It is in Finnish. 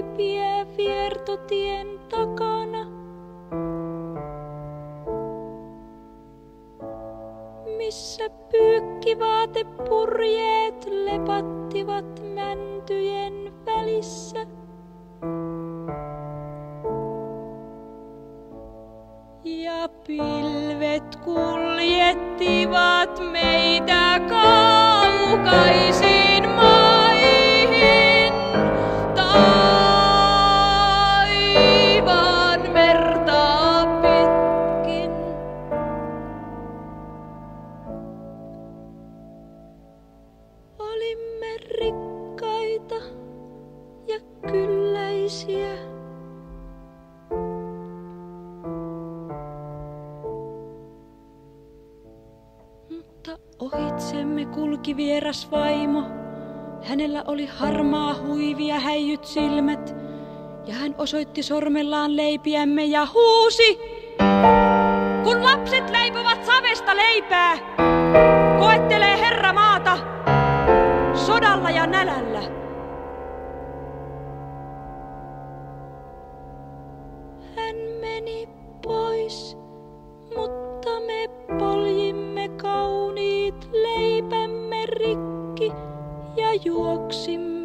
leipiä viertotien takana. Missä pyykkivaatepurjeet lepattivat mäntyjen välissä. Ja pilvet kuljettivat meitä kaukaisiin maihin, taivaan mertaa pitkin. Olimme rikkaita ja kylläisiä. Mutta ohitsemme kulki vieras vaimo. Hänellä oli harmaa huivi ja häijyt silmät. Ja hän osoitti sormellaan leipiämme ja huusi. Kun lapset leipovat savesta leipää, koettelee Herra maata sodalla ja nälällä. Hän meni pois, mutta me poljimme kauniit leipämme rikki ja juoksimme